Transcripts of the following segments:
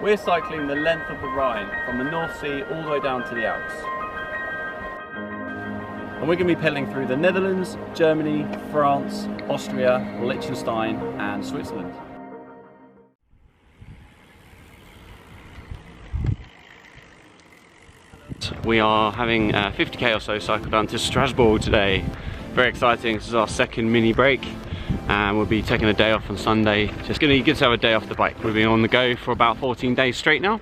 We're cycling the length of the Rhine, from the North Sea all the way down to the Alps. And we're going to be pedaling through the Netherlands, Germany, France, Austria, Liechtenstein and Switzerland. We are having a 50k or so cycle down to Strasbourg today. Very exciting, this is our second mini break. And we'll be taking a day off on Sunday. Just going to be good to have a day off the bike. We've been on the go for about 14 days straight now.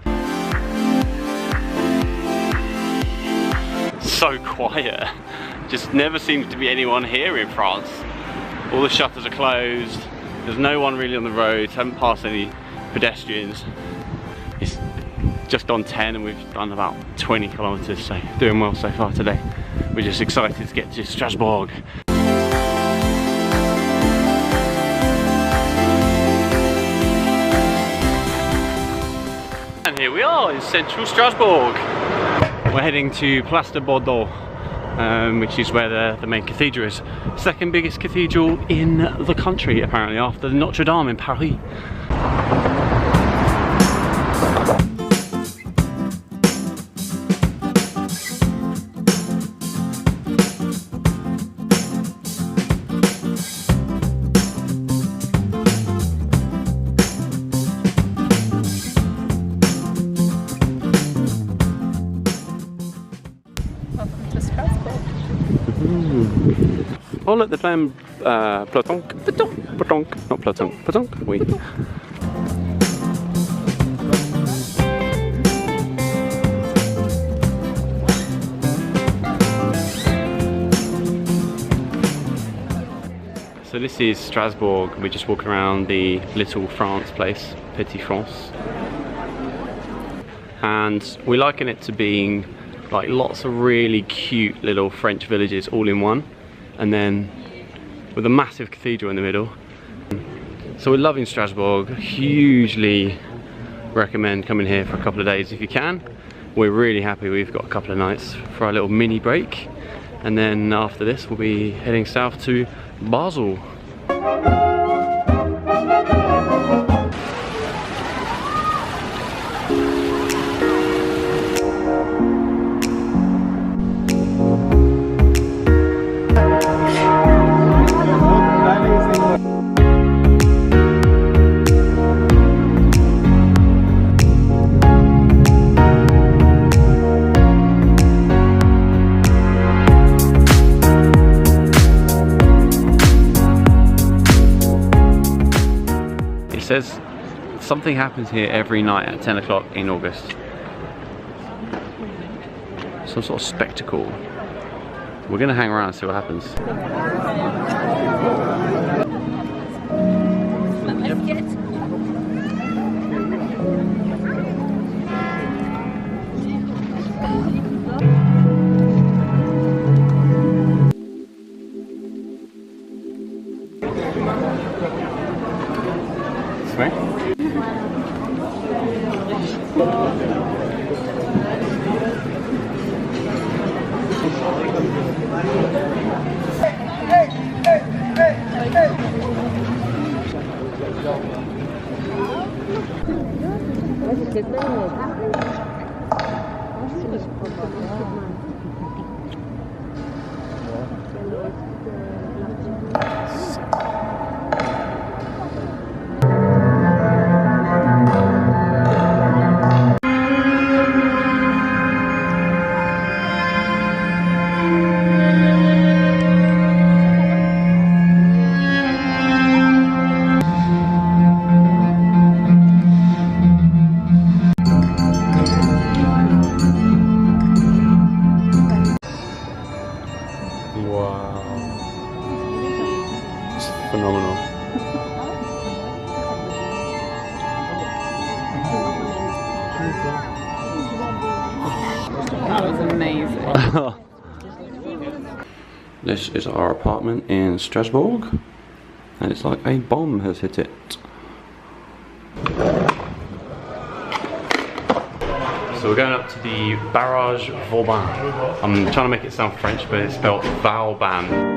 So quiet. Just never seems to be anyone here in France. All the shutters are closed. There's no one really on the roads. Haven't passed any pedestrians. It's just on 10 and we've done about 20 kilometers, so doing well so far today. We're just excited to get to Strasbourg. And here we are in central Strasbourg. We're heading to Place de Bordeaux, which is where the main cathedral is. Second biggest cathedral in the country apparently, after Notre Dame in Paris. Oh look, they're playing Platonk, not Platonk, Platonk, oui. So this is Strasbourg. We're just walking around the Little France place, Petit France. And we liken it to being like lots of really cute little French villages all in one. And then with a massive cathedral in the middle. So we're loving Strasbourg. Hugely recommend coming here for a couple of days if you can. We're really happy we've got a couple of nights for our little mini break. And then after this we'll be heading south to Basel. It says something happens here every night at 10 o'clock in August. Some sort of spectacle. We're going to hang around and see what happens. Phenomenal. That was amazing. This is our apartment in Strasbourg, and it's like a bomb has hit it. So we're going up to the Barrage Vauban. I'm trying to make it sound French, but it's spelled Vauban.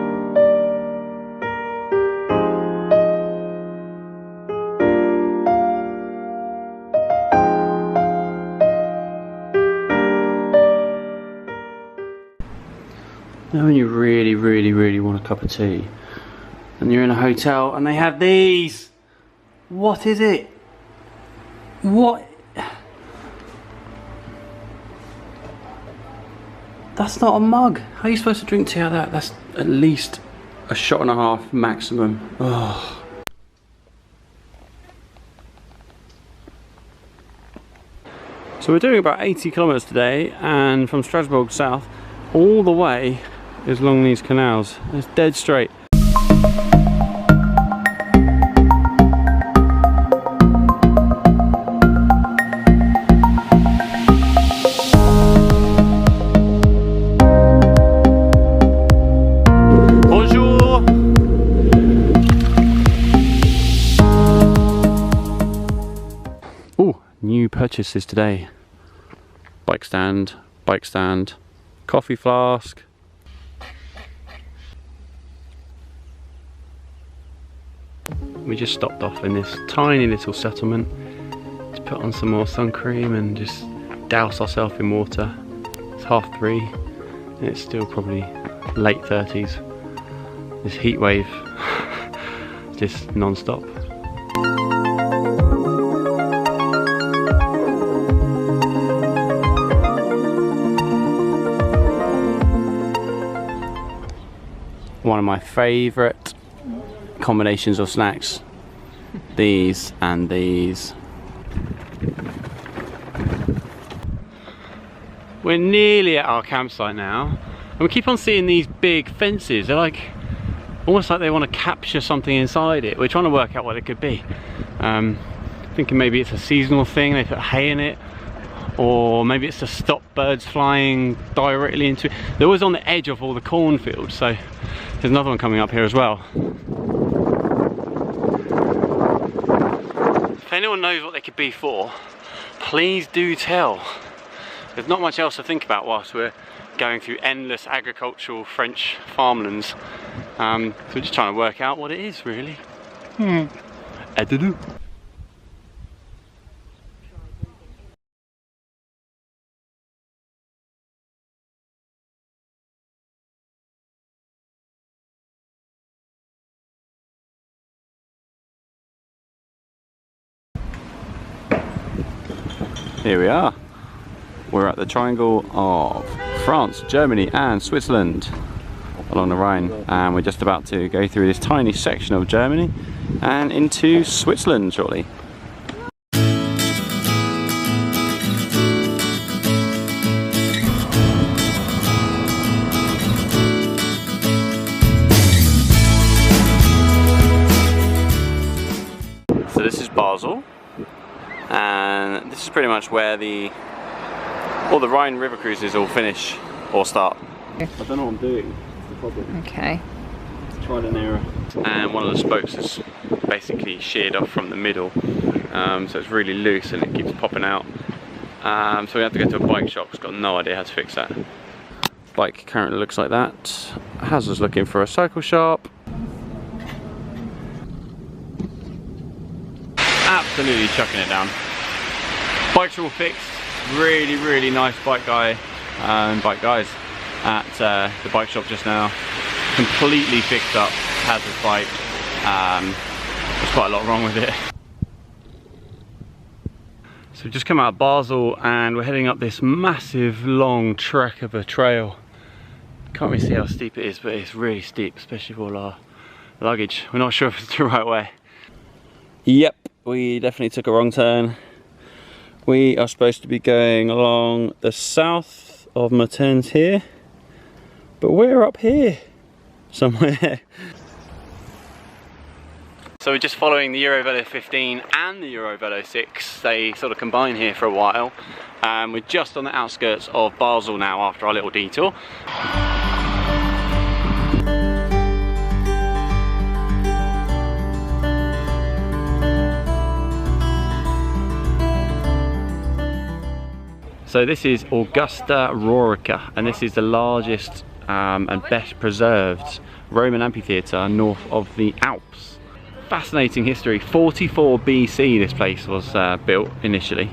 Now when you really, really, really want a cup of tea and you're in a hotel and they have these. What is it? What? That's not a mug. How are you supposed to drink tea out of that? That's at least a shot and a half maximum. Oh. So we're doing about 80 kilometers today, and from Strasbourg South all the way is along these canals. It's dead straight. Bonjour. Oh, new purchases today. Bike stand, coffee flask. We just stopped off in this tiny little settlement to put on some more sun cream and just douse ourselves in water. It's 3:30 and it's still probably late 30s. This heat wave just non-stop. One of my favourite combinations of snacks, these and these. We're nearly at our campsite now, and we keep on seeing these big fences. They're like almost like they want to capture something inside it. We're trying to work out what it could be. Thinking maybe it's a seasonal thing, they put hay in it, or maybe it's to stop birds flying directly into it. They're always on the edge of all the cornfields, so there's another one coming up here as well. If anyone knows what they could be for, please do tell. There's not much else to think about whilst we're going through endless agricultural French farmlands. So we're just trying to work out what it is, really. I don't know. Here we are. We're at the triangle of France, Germany and Switzerland along the Rhine, and we're just about to go through this tiny section of Germany and into Switzerland shortly. So this is Basel. And this is pretty much where all the Rhine river cruises all finish or start. I don't know what I'm doing, that's the problem. Okay. It's trial and error. And one of the spokes is basically sheared off from the middle, so it's really loose and it keeps popping out. So we have to go to a bike shop. It's got no idea how to fix that. Bike currently looks like that. Hazard's looking for a cycle shop. Absolutely chucking it down. Bikes are all fixed. Really, really nice bike guy and bike guys at the bike shop just now. Completely fixed up. Has his bike. There's quite a lot wrong with it. So we've just come out of Basel and we're heading up this massive long trek of a trail. Can't really see how steep it is, but it's really steep, especially for all our luggage. We're not sure if it's the right way. Yep. We definitely took a wrong turn. We are supposed to be going along the south of Monte here, but we're up here somewhere. So we're just following the Eurovelo 15 and the Eurovelo 6. They sort of combine here for a while. We're just on the outskirts of Basel now after our little detour. So this is Augusta Raurica, and this is the largest and best preserved Roman amphitheatre north of the Alps. Fascinating history. 44 BC this place was built initially.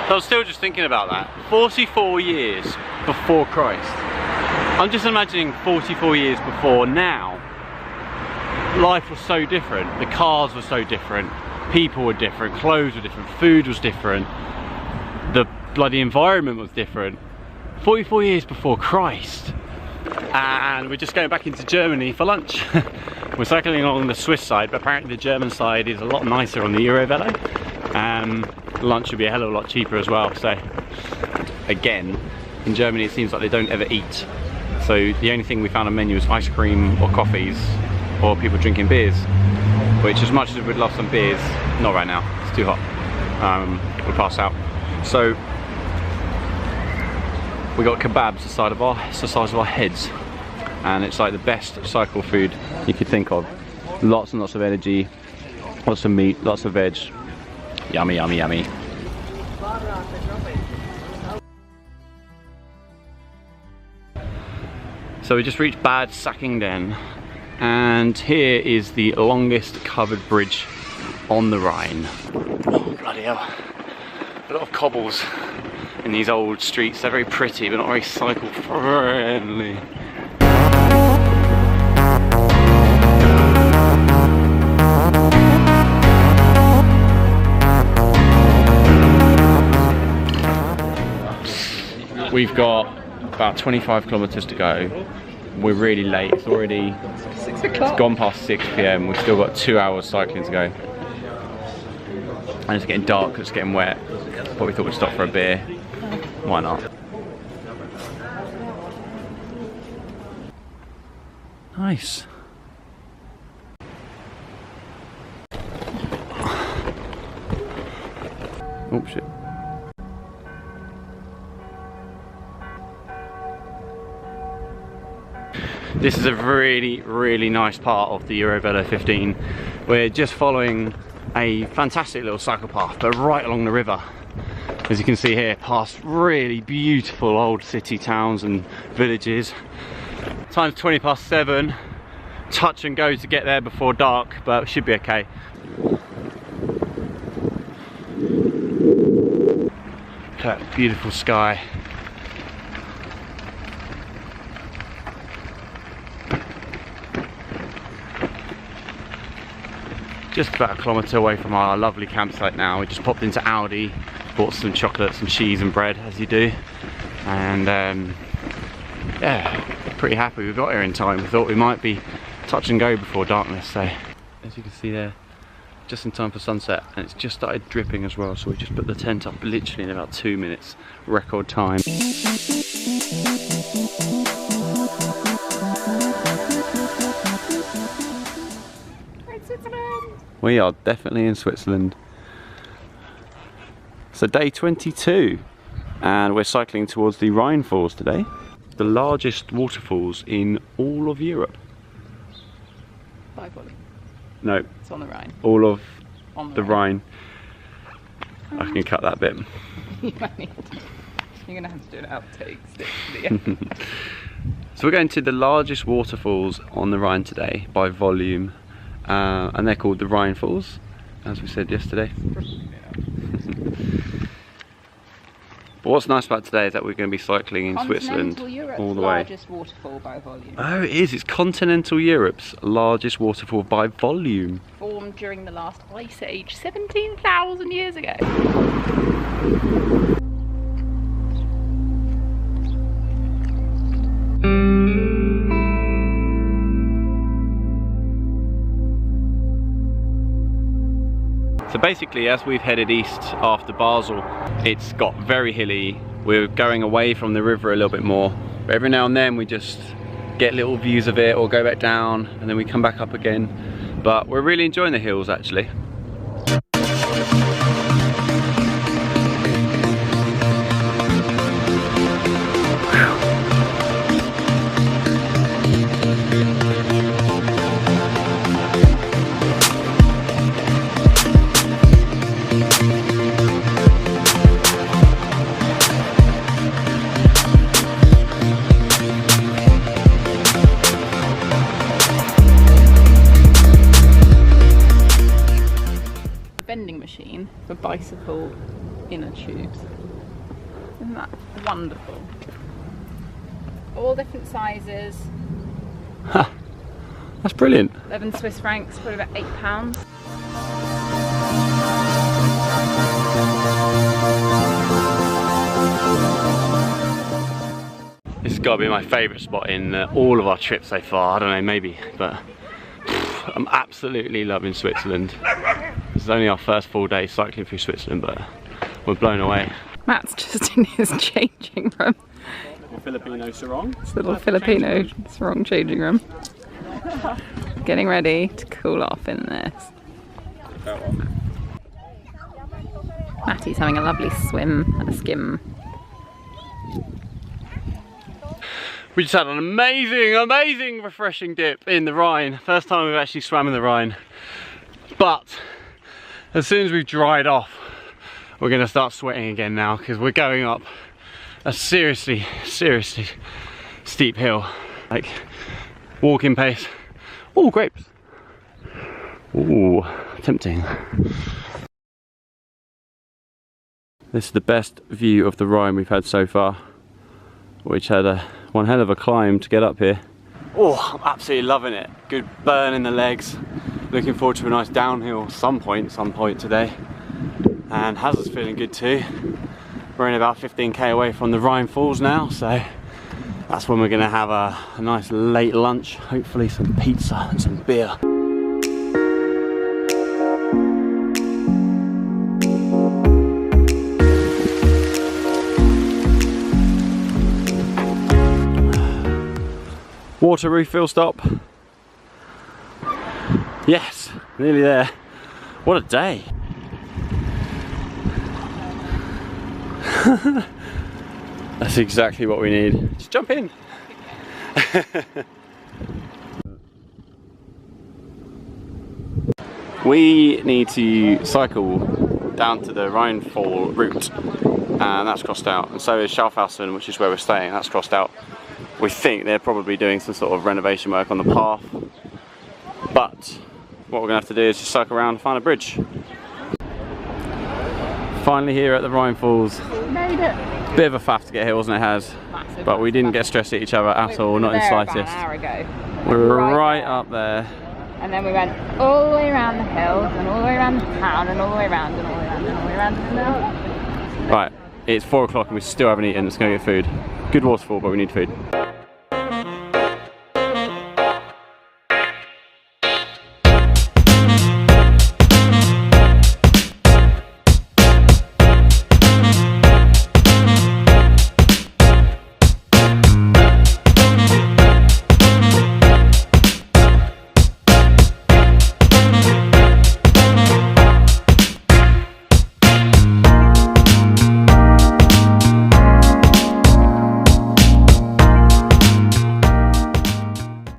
So I was still just thinking about that. 44 years before Christ. I'm just imagining 44 years before now. Life was so different. The cars were so different. People were different. Clothes were different. Food was different. The bloody environment was different. 44 years before Christ. And we're just going back into Germany for lunch. We're cycling along the Swiss side, but apparently the German side is a lot nicer on the Eurovelo. Lunch would be a hell of a lot cheaper as well. So again, in Germany it seems like they don't ever eat. So the only thing we found on menu was ice cream or coffees or people drinking beers. Which, as much as we'd love some beers, not right now, it's too hot. We'll pass out. So we got kebabs the size of our heads, and it's like the best cycle food you could think of. Lots and lots of energy, lots of meat, lots of veg. Yummy, yummy, yummy. So we just reached Bad Säckingen, and here is the longest covered bridge on the Rhine. Oh, bloody hell. A lot of cobbles in these old streets. They're very pretty, but not very cycle friendly. We've got about 25 kilometers to go. We're really late. It's already it's gone past 6 PM. We've still got 2 hours cycling to go. And it's getting dark, it's getting wet. But we thought we'd stop for a beer. Why not? Nice. Oh shit. This is a really, really nice part of the Eurovelo 15. We're just following a fantastic little cycle path, but right along the river. As you can see here, past really beautiful old city towns and villages. Time's 20 past 7. Touch and go to get there before dark, but it should be okay. Look at that beautiful sky. Just about a kilometre away from our lovely campsite now. We just popped into Aldi, bought some chocolate, some cheese and bread, as you do. And yeah, pretty happy we got here in time. We thought we might be touch and go before darkness. So, as you can see there, just in time for sunset. And it's just started dripping as well. So we just put the tent up literally in about 2 minutes, record time. We are definitely in Switzerland. So day 22, and we're cycling towards the RhineFalls today. The largest waterfalls in all of Europe. By volume. No. It's on the Rhine. All of on the Rhine. I can cut that bit. You might need to. You're going to have to do an outtake. So we're going to the largest waterfalls on the Rhine today by volume. And they're called the RhineFalls, as we said yesterday. But what's nice about today is that we're going to be cycling in Switzerland all the way. Largest waterfall by volume. Oh, it is. It's continental Europe's largest waterfall by volume. Formed during the last ice age, 17,000 years ago. So basically, as we've headed east after Basel, it's got very hilly. We're going away from the river a little bit more. But every now and then we just get little views of it or go back down and then we come back up again. But we're really enjoying the hills actually. Vending machine for bicycle inner tubes. Isn't that wonderful? all different sizes. Ha! That's brilliant. 11 Swiss francs, probably about £8. This has got to be my favourite spot in all of our trips so far. I don't know, maybe, but I'm absolutely loving Switzerland. This is only our first full day cycling through Switzerland, but we're blown away. Matt's just in his changing room. Filipino sarong. It's a little Filipino sarong changing room. Getting ready to cool off in this. Matty's having a lovely swim and a skim. We just had an amazing refreshing dip in the Rhine. First time we've actually swam in the Rhine. But as soon as we've dried off, we're going to start sweating again now, because we're going up a seriously steep hill. Like walking pace. Oh, grapes. Ooh, tempting. This is the best view of the Rhine we've had so far, which had one hell of a climb to get up here. Oh, I'm absolutely loving it. Good burn in the legs. Looking forward to a nice downhill some point today. And Hazard's feeling good too. We're in about 15k away from the RhineFalls now, so that's when we're going to have a nice late lunch. Hopefully some pizza and some beer. Water refill stop. Yes, nearly there. What a day. That's exactly what we need. Just jump in. We need to cycle down to the RhineFalls route, and that's crossed out. And so is Schaffhausen, which is where we're staying. That's crossed out. We think they're probably doing some sort of renovation work on the path. But what we're going to have to do is just cycle around and find a bridge. Finally here at the RhineFalls. Made it. Bit of a faff to get here, wasn't it, Haz? Massive. But we didn't get stressed at each other at all, not in the slightest. About an hour ago. We're right up there. And then we went all the way around the hills and all the way around the town and all the way around and all the way around and all the way around and all the way around. Right, it's 4 o'clock and we still haven't eaten. Let's go get food. Good waterfall, but we need food.